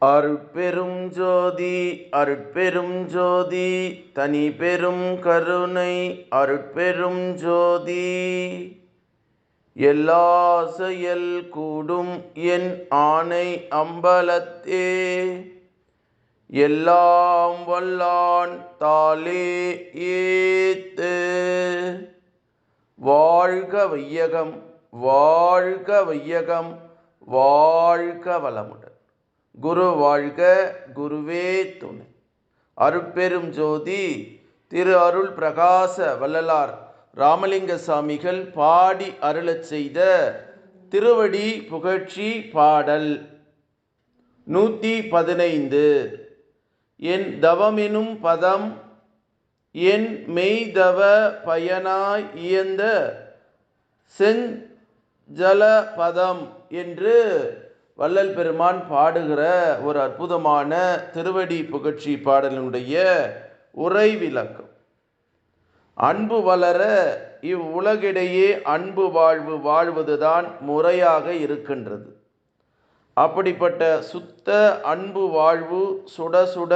அருட்பெரும் ஜோதி அருட்பெரும் ஜோதி தனி பெரும் கருணை அருட்பெரும் ஜோதி. எல்லா செயல் கூடும் என் ஆணை அம்பலத்தே, எல்லாம் வல்லான் தாளே ஏத்து. வாழ்க வையகம் வாழ்க வையகம் வாழ்க வளமுடன். குரு வாழ்க குருவே துணை. அருட்பெரும் ஜோதி திரு அருள் பிரகாச வள்ளலார் ராமலிங்க சாமிகள் பாடி அருளச் செய்த திருவடி புகழ்ச்சி பாடல் 115. என் தவமெனும் பதம் என் மெய்தவ பயனாய் இயந்த செஞ்சல பதம் என்று வள்ளல் பெருமான் பாடுகிற ஒரு அற்புதமான திருவடி புகழ்ச்சி பாடலினுடைய உரை விளக்கம். அன்பு வளர இவ்வுலகிடையே அன்பு வாழ்வு வாழ்வதுதான் முறையாக இருக்கின்றது. அப்படிப்பட்ட சுத்த அன்பு வாழ்வு சுட சுட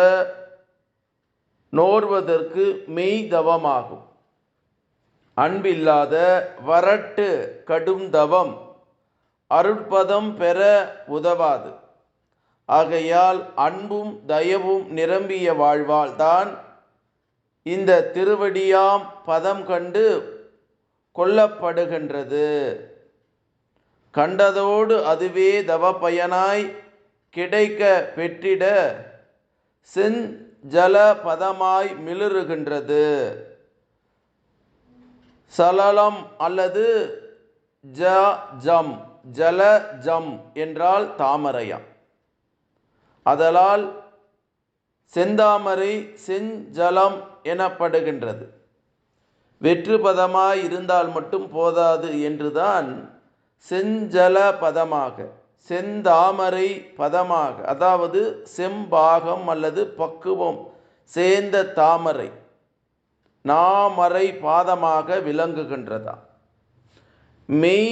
நோர்வதற்கு மெய்தவமாகும். அன்பில்லாத வரட்டு கடும் தவம் அருட்பதம் பெற உதவாது. ஆகையால் அன்பும் தயவும் நிரம்பிய வாழ்வால் தான் இந்த திருவடியாம் பதம் கண்டு கொள்ளப்படுகின்றது. கண்டதோடு அதுவே தவ பயனாய் கிடைக்க பெற்றிட செஞ்சல பதமாய் மிளிருகின்றது. சலலம் அல்லது ஜம் ஜல ஜம் என்றால் தாமரையாம். அதலால் செந்தாமரை செஞ்சலம் எனப்படுகின்றது. வெற்று பதமாய் இருந்தால் மட்டும் போதாது என்றுதான் செஞ்சல பதமாக செந்தாமரை பதமாக, அதாவது செம்பாகம் அல்லது பக்குவம் சேர்ந்த தாமரை நாமரை பாதமாக விளங்குகின்றதா. மெய்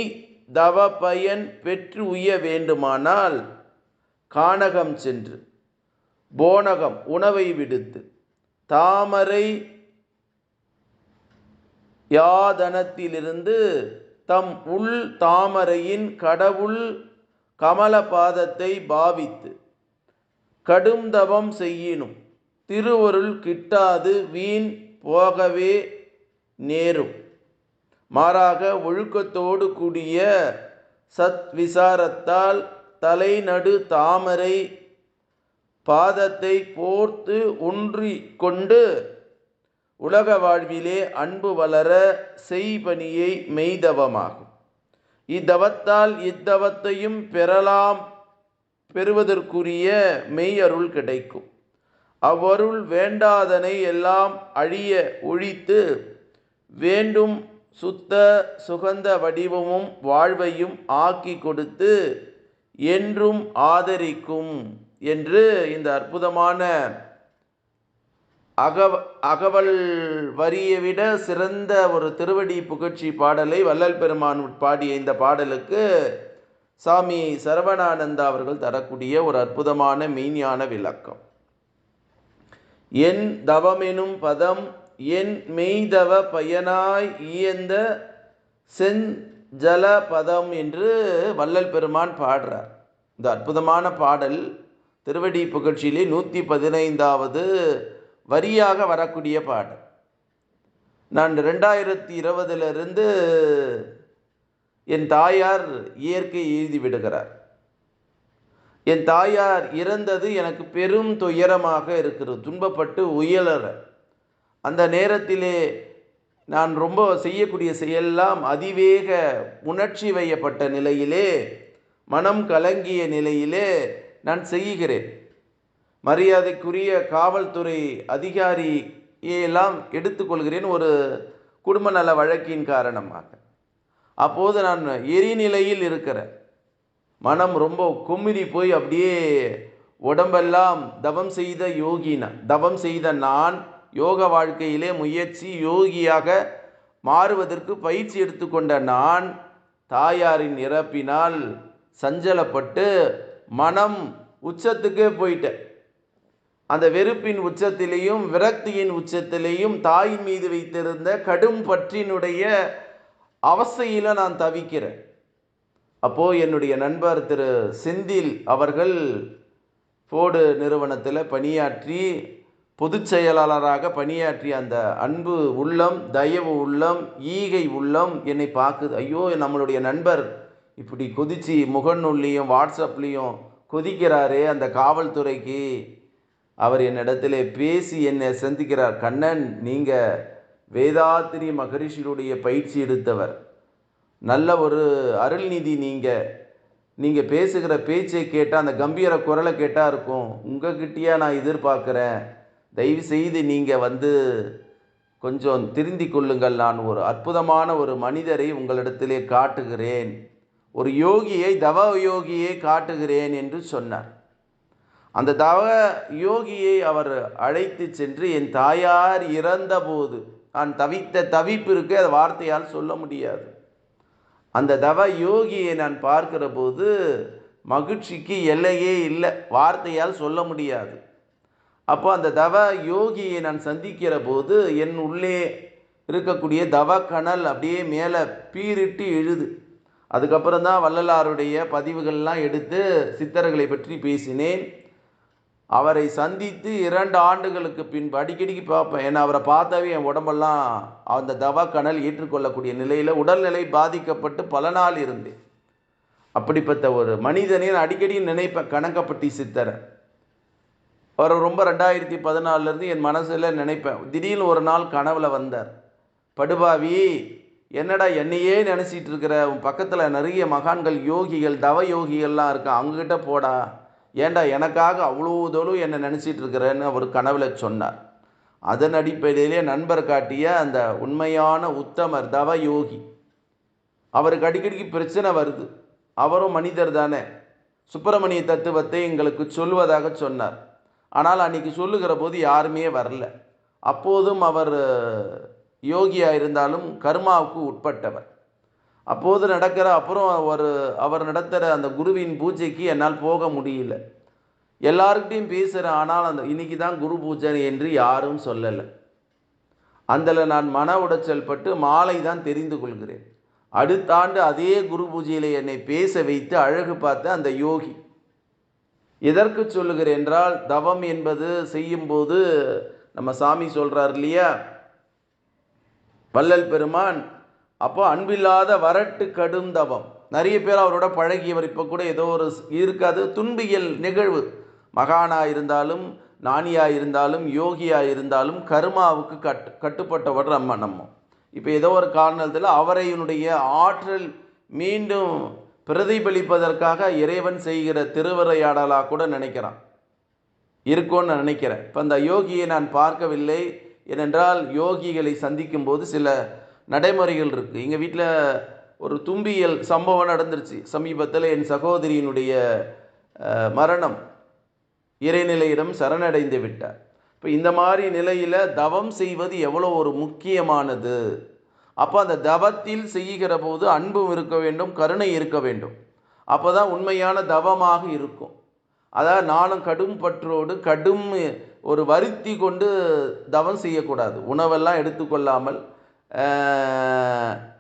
தவ பயன் பெற்று உய்ய வேண்டுமானால் கானகம் சென்று போனகம் உணவை விடுத்து தாமரை யாதனத்திலிருந்து தம் உள் தாமரையின் கடவுள் கமல பாதத்தை பாவித்து கடும் தவம் செய்யினும் திருவருள் கிட்டாது வீண் போகவே நேரும். மாறாக ஒழுக்கத்தோடு கூடிய சத் விசாரத்தால் தலைநடு தாமரை பாதத்தை போர்த்து ஒன்றி கொண்டு உலக வாழ்விலே அன்பு வளர செய்பணியை மெய்தவமாகும். இத்தவத்தால் இத்தவத்தையும் பெறுவதற்குரிய மெய் அருள் கிடைக்கும். அவ்வருள் வேண்டாதனை எல்லாம் அழிய ஒழித்து வேண்டும் சுத்த சுகந்த வடிவமும் வாழ்வையும் ஆக்கி கொடுத்து என்றும் ஆதரிக்கும் என்று இந்த அற்புதமான அகவல் வரியை விட சிறந்த ஒரு திருவடி புகழ்ச்சி பாடலை வள்ளல் பெருமான் பாடிய இந்த பாடலுக்கு சாமி சரவணானந்தா அவர்கள் தரக்கூடிய ஒரு அற்புதமான மெய்ஞான விளக்கம். என் தவமெனும் பதம் என் மெய்தவ பயனாய் இயந்த செஞ்சல பதம் என்று வள்ளல் பெருமான் பாடுறார். இந்த அற்புதமான பாடல் திருவடி புகழ்ச்சியிலே 115வது வரியாக வரக்கூடிய பாடல். நான் 2020 என் தாயார் இயற்கை எழுதி விடுகிறார். என் தாயார் இறந்தது எனக்கு பெரும் துயரமாக இருக்கிறது. துன்பப்பட்டு உயலற அந்த நேரத்திலே நான் ரொம்ப செய்யக்கூடிய செயலெல்லாம் அதிவேக உணர்ச்சி வயப்பட்ட நிலையிலே, மனம் கலங்கிய நிலையிலே நான் செய்கிறேன். மரியாதைக்குரிய காவல்துறை அதிகாரியெல்லாம் எடுத்துக்கொள்கிறேன் ஒரு குடும்ப நல வழக்கின் காரணமாக. அப்போது நான் எரிநிலையில் இருக்கிறேன். மனம் ரொம்ப குமிரி போய் அப்படியே உடம்பெல்லாம் தவம் செய்த நான் யோக வாழ்க்கையிலே முயற்சி யோகியாக மாறுவதற்கு பயிற்சி எடுத்துக்கொண்ட நான் தாயாரின் இறப்பினால் சஞ்சலப்பட்டு மனம் உச்சத்துக்கே போயிட்டேன். அந்த வெறுப்பின் உச்சத்திலேயும் விரக்தியின் உச்சத்திலேயும் தாயின் மீது வைத்திருந்த கடும் பற்றினுடைய அவஸ்தையில் நான் தவிக்கிறேன். அப்போது என்னுடைய நண்பர் திரு செந்தில் அவர்கள் ஃபோர்டு நிறுவனத்தில் பணியாற்றி பொதுச் செயலாளராக பணியாற்றிய அந்த அன்பு உள்ளம், தயவு உள்ளம், ஈகை உள்ளம் என்னை பார்க்குது. ஐயோ, நம்மளுடைய நண்பர் இப்படி கொதிச்சு முகநூல்லையும் வாட்ஸ்அப்லேயும் கொதிக்கிறாரே அந்த காவல்துறைக்கு. அவர் என்னிடத்தில் பேசி என்னை சந்திக்கிறார். கண்ணன், நீங்கள் வேதாத்திரி மகரிஷியுடைய பயிற்சி எடுத்தவர், நல்ல ஒரு அருள்நிதி. நீங்கள் பேசுகிற பேச்சை கேட்டால், அந்த கம்பீர குரலை கேட்டால் இருக்கும், உங்ககிட்டயா நான் எதிர்பார்க்குறேன். தயவு செய்து நீங்கள் கொஞ்சம் திருந்தி கொள்ளுங்கள். நான் ஒரு அற்புதமான ஒரு மனிதரை உங்களிடத்திலே காட்டுகிறேன், ஒரு யோகியை, தவ யோகியை காட்டுகிறேன் என்று சொன்னார். அந்த தவ யோகியை அவர் அழைத்து சென்று, என் தாயார் இறந்தபோது நான் தவித்த தவிப்பு இருக்கு, அதை வார்த்தையால் சொல்ல முடியாது. அந்த தவ யோகியை நான் பார்க்கிற போது மகிழ்ச்சிக்கு எல்லையே இல்லை, வார்த்தையால் சொல்ல முடியாது. அப்போ அந்த தவ யோகியை நான் சந்திக்கிற போது என் உள்ளே இருக்கக்கூடிய தவ கனல் அப்படியே மேலே பீரிட்டு எழுது. அதுக்கப்புறம் தான் வள்ளலாருடைய பதிவுகள்லாம் எடுத்து சித்தர்களை பற்றி பேசினேன். அவரை சந்தித்து 2 ஆண்டுகளுக்கு பின்பு அடிக்கடிக்கு பார்ப்பேன். ஏன்னா அவரை பார்த்தாவே என் உடம்பெல்லாம் அந்த தவ கனல் ஏற்றுக்கொள்ளக்கூடிய நிலையில் உடல்நிலை பாதிக்கப்பட்டு பல நாள் இருந்தேன். அப்படிப்பட்ட ஒரு மனிதனை நான் அடிக்கடி நினைப்பேன், கணக்கப்பட்டி சித்தரை. அவர் ரொம்ப 2014 என் மனசில் நினைப்பேன். திடீர்னு ஒரு நாள் கனவுல வந்தார். படுபாவி, என்னடா என்னையே நினச்சிட்டு இருக்கிற, உன் பக்கத்தில் நிறைய மகான்கள், யோகிகள், தவ யோகிகள்லாம் இருக்கான், அவங்ககிட்ட போடா, ஏண்டா எனக்காக அவ்வளோ தோளும் என்னை நினச்சிட்டு இருக்கிறேன்னு அவர் கனவுல சொன்னார். அதன் அடிப்படையிலே நண்பர் காட்டிய அந்த உண்மையான உத்தமர் தவ யோகி, அவருக்கு அடிக்கடிக்கு பிரச்சனை வருது. அவரும் மனிதர் தானே. சுப்பிரமணிய தத்துவத்தை எங்களுக்கு சொல்வதாக சொன்னார். ஆனால் அன்றைக்கி சொல்லுகிற போது யாருமே வரல. அப்போதும் அவர் யோகியாக இருந்தாலும் கர்மாவுக்கு உட்பட்டவர். அப்போது நடக்கிற அப்புறம் அவர் நடத்துகிற அந்த குருவின் பூஜைக்கு என்னால் போக முடியல. எல்லாருக்கிட்டையும் பேசுகிறேன், ஆனால் இன்னைக்கு தான் குரு பூஜை என்று யாரும் சொல்லலை. அதில் நான் மன உடைச்சல் பட்டு மாலை தான் தெரிந்து கொள்கிறேன். அடுத்த ஆண்டு அதே குரு பூஜையில் என்னை பேச வைத்து அழகு பார்த்த அந்த யோகி. எதற்கு சொல்லுகிறேன் என்றால், தவம் என்பது செய்யும்போது நம்ம சாமி சொல்கிறார் இல்லையா, வள்ளல் பெருமான், அப்போ அன்பில்லாத வரட்டு கடும் தவம். நிறைய பேர் அவரோட பழகியவர். இப்போ கூட ஏதோ ஒரு இருக்காது, துன்பியல் நிகழ்வு. மகானாக இருந்தாலும், ஞானியாக இருந்தாலும், யோகியாக இருந்தாலும் கர்மாவுக்கு கட்டுப்பட்டவர் நம்ம. இப்போ ஏதோ ஒரு காரணத்தில் அவரையினுடைய ஆற்றல் மீண்டும் பிரதிபலிப்பதற்காக இறைவன் செய்கிற திருவரையாடலாக கூட நினைக்கிறான், இருக்கும்னு நினைக்கிறேன். இப்போ அந்த யோகியை நான் பார்க்கவில்லை. ஏனென்றால் யோகிகளை சந்திக்கும் போது சில நடைமுறைகள் இருக்குது. எங்கள் வீட்டில் ஒரு தும்பியல் சம்பவம் நடந்துருச்சு சமீபத்தில். என் சகோதரியினுடைய மரணம், இறைநிலையிடம் சரணடைந்து விட்டார். இப்போ இந்த மாதிரி நிலையில் தவம் செய்வது எவ்வளோ ஒரு முக்கியமானது. அப்போ அந்த தவத்தில் செய்கிற போது அன்பும் இருக்க வேண்டும், கருணை இருக்க வேண்டும். அப்போ தான் உண்மையான தவமாக இருக்கும். அதாவது நானும் கடும் பற்றோடு கடும் ஒரு வருத்தி கொண்டு தவம் செய்யக்கூடாது. உணவெல்லாம் எடுத்துக்கொள்ளாமல்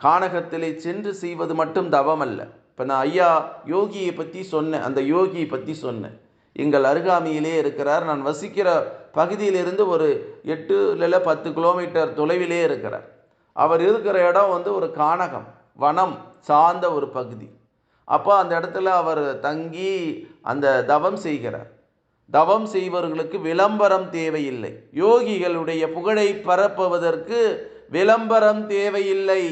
கானகத்திலே சென்று செய்வது மட்டும் தவம் அல்ல. இப்போ நான் ஐயா யோகியை பற்றி சொன்னேன், அந்த யோகியை பற்றி சொன்னேன். எங்கள் அருகாமையிலே இருக்கிறார். நான் வசிக்கிற பகுதியிலிருந்து ஒரு 8 இல்லை 10 கிலோமீட்டர் தொலைவிலே இருக்கிறார். அவர் இருக்கிற இடம் ஒரு கானகம், வனம் சார்ந்த ஒரு பகுதி. அப்போ அந்த இடத்துல அவர் தங்கி அந்த தவம் செய்கிறார். தவம் செய்வர்களுக்கு விளம்பரம் தேவையில்லை. யோகிகளுடைய புகழை பரப்புவதற்கு விளம்பரம் தேவையில்லை.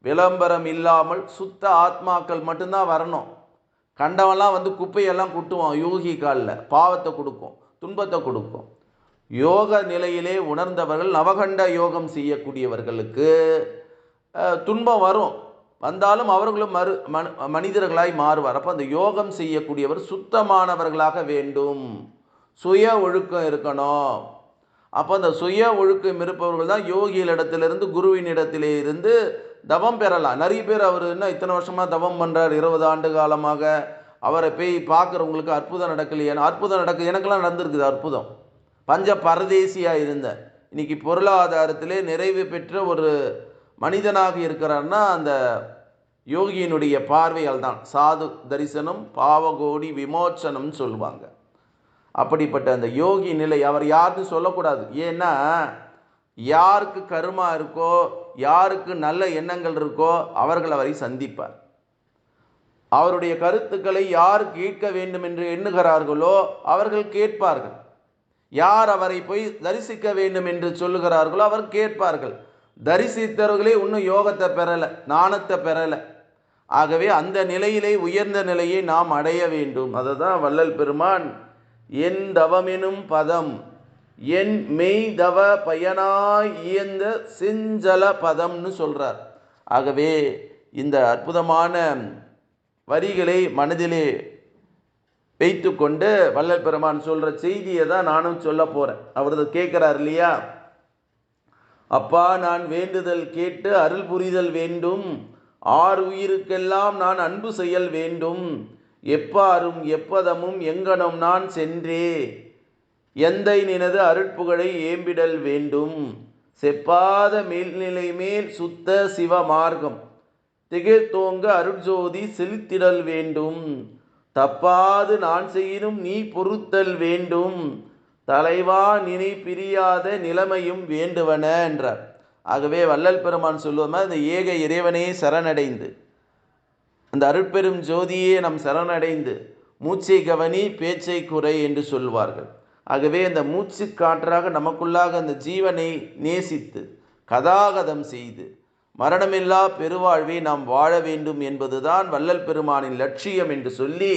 விளம்பரம் இல்லாமல் சுத்த ஆத்மாக்கள் மட்டும்தான் வரணும். கண்டவெல்லாம் குப்பையெல்லாம் குட்டுவோம், யோகி காலில் பாவத்தை கொடுக்கும், துன்பத்தை கொடுக்கும். யோக நிலையிலே உணர்ந்தவர்கள், நவகண்ட யோகம் செய்யக்கூடியவர்களுக்கு துன்பம் வந்தாலும் அவர்களும் மனிதர்களாய் மாறுவார். அப்போ அந்த யோகம் செய்யக்கூடியவர் சுத்தமானவர்களாக வேண்டும், சுய ஒழுக்கம் இருக்கணும். அப்போ அந்த சுய ஒழுக்கம் இருப்பவர்கள் தான் யோகிகளிடத்திலிருந்து, குருவின் இடத்திலே இருந்து தவம் பெறலாம். நிறைய பேர் அவர் என்ன இத்தனை வருஷமாக தவம் பண்ணுறார், 20 ஆண்டு காலமாக, அவரை போய் பார்க்குறவங்களுக்கு அற்புதம் நடக்கலையான்னு, அற்புதம் நடக்குது. எனக்கெல்லாம் நடந்திருக்குது அற்புதம். பஞ்ச பரதேசியாக இருந்தேன். இன்னைக்கு பொருளாதாரத்திலே நிறைவு பெற்ற ஒரு மனிதனாக இருக்கிறான்னா அந்த யோகியினுடைய பார்வையால் தான். சாது தரிசனம் பாவகோடி விமோச்சனம் சொல்லுவாங்க. அப்படிப்பட்ட அந்த யோகி நிலை அவர் யாருன்னு சொல்லக்கூடாது. ஏன்னா யாருக்கு கருமா இருக்கோ, யாருக்கு நல்ல எண்ணங்கள் இருக்கோ அவர்கள் அவரை சந்திப்பார். அவருடைய கருத்துக்களை யார் கேட்க வேண்டும் என்று எண்ணுகிறார்களோ அவர்கள் கேட்பார்கள். யார் அவரை போய் தரிசிக்க வேண்டும் என்று சொல்லுகிறார்களோ அவர் கேட்பார்கள். தரிசித்தவர்களே இன்னும் யோகத்தை பெறலை, ஞானத்தை பெறலை. ஆகவே அந்த நிலையிலே உயர்ந்த நிலையை நாம் அடைய வேண்டும். அதை தான் வள்ளல் பெருமான் என் தவமெனும் பதம் என் மெய் தவ பயனாய் இயந்த செஞ்சல பதம்னு சொல்றார். ஆகவே இந்த அற்புதமான வரிகளை மனதிலே வைத்து கொண்டு வள்ளல் பெருமான் சொல்ற செய்தியை தான் நானும் சொல்ல போறேன். அவரது கேட்கிறார் இல்லையா, அப்பா நான் வேண்டுதல் கேட்டு அருள் புரிதல் வேண்டும், ஆறு உயிருக்கெல்லாம் நான் அன்பு செயல் வேண்டும், எப்பாரும் எப்பதமும் எங்கனம் நான் சென்றே எந்தை நினது அருட்புகழை ஏம்பிடல் வேண்டும், செப்பாத மேல்நிலை மேல் சுத்த சிவ மார்க்கம் திகழ்த்தோங்க அருட்ஜோதி செலுத்திடல் வேண்டும், தப்பாது நான் செய்யினும் நீ பொறுத்தல் வேண்டும், தலைவா நினை பிரியாத நிலைமையும் வேண்டுவன என்றார். ஆகவே வள்ளல் பெருமான் சொல்லுவோம், அந்த ஏக இறைவனே சரணடைந்து அந்த அருட்பெரும் ஜோதியே நம் சரணடைந்து மூச்சை கவனி பேச்சை குறை என்று சொல்வார்கள். ஆகவே அந்த மூச்சு காற்றாக நமக்குள்ளாக அந்த ஜீவனை நேசித்து கதாகதம் செய்து மரணமில்லா பெருவாழ்வை நாம் வாழ வேண்டும் என்பதுதான் வள்ளல் பெருமானின் லட்சியம் என்று சொல்லி,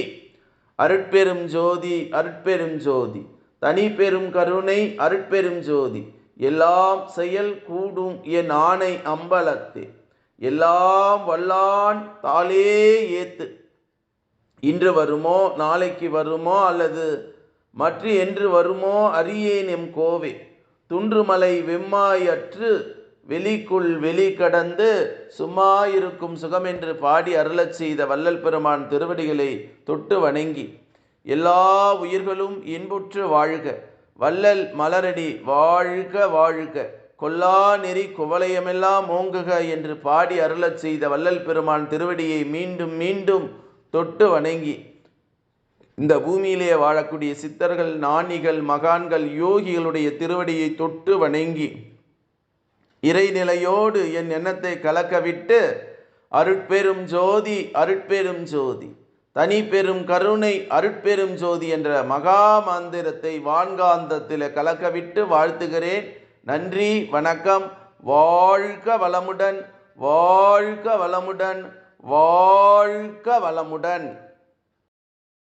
அருட்பெரும் ஜோதி அருட்பெரும் ஜோதி தனி பெரும் கருணை அருட்பெரும் ஜோதி எல்லாம் செயல் கூடும் என் ஆணை அம்பலத்தே எல்லாம் வல்லான் தாளே ஏத்து, இன்று வருமோ நாளைக்கு வருமோ அல்லது மற்ற என்று வருமோ அறியேன் எம் கோவே, துன்றுமலை வெம்மாயற்று வெளிக்குள் வெளி கடந்து சும்மா இருக்கும் சுகமென்று பாடி அருளச் செய்த வள்ளல் பெருமான் திருவடிகளை தொட்டு வணங்கி, எல்லா உயிர்களும் இன்புற்று வாழ்க, வள்ளல் மலரடி வாழ்க வாழ்க, கொல்லா நெறி குவலயமெல்லாம் ஓங்குக என்று பாடி அருளச் செய்த வள்ளல் பெருமான் திருவடியை மீண்டும் மீண்டும் தொட்டு வணங்கி, இந்த பூமியிலே வாழக்கூடிய சித்தர்கள் ஞானிகள் மகான்கள் யோகிகளுடைய திருவடியை தொட்டு வணங்கி இறைநிலையோடு என் எண்ணத்தை கலக்கவிட்டு அருட்பெரும் ஜோதி அருட்பெரும் ஜோதி தனி பெரும் கருணை அருட்பெரும் ஜோதி என்ற மகா மந்திரத்தை வான்காந்தத்தில் கலக்கவிட்டு வாழ்த்துகிறேன். நன்றி, வணக்கம். வாழ்க வளமுடன், வாழ்க வளமுடன், வாழ்க வளமுடன்.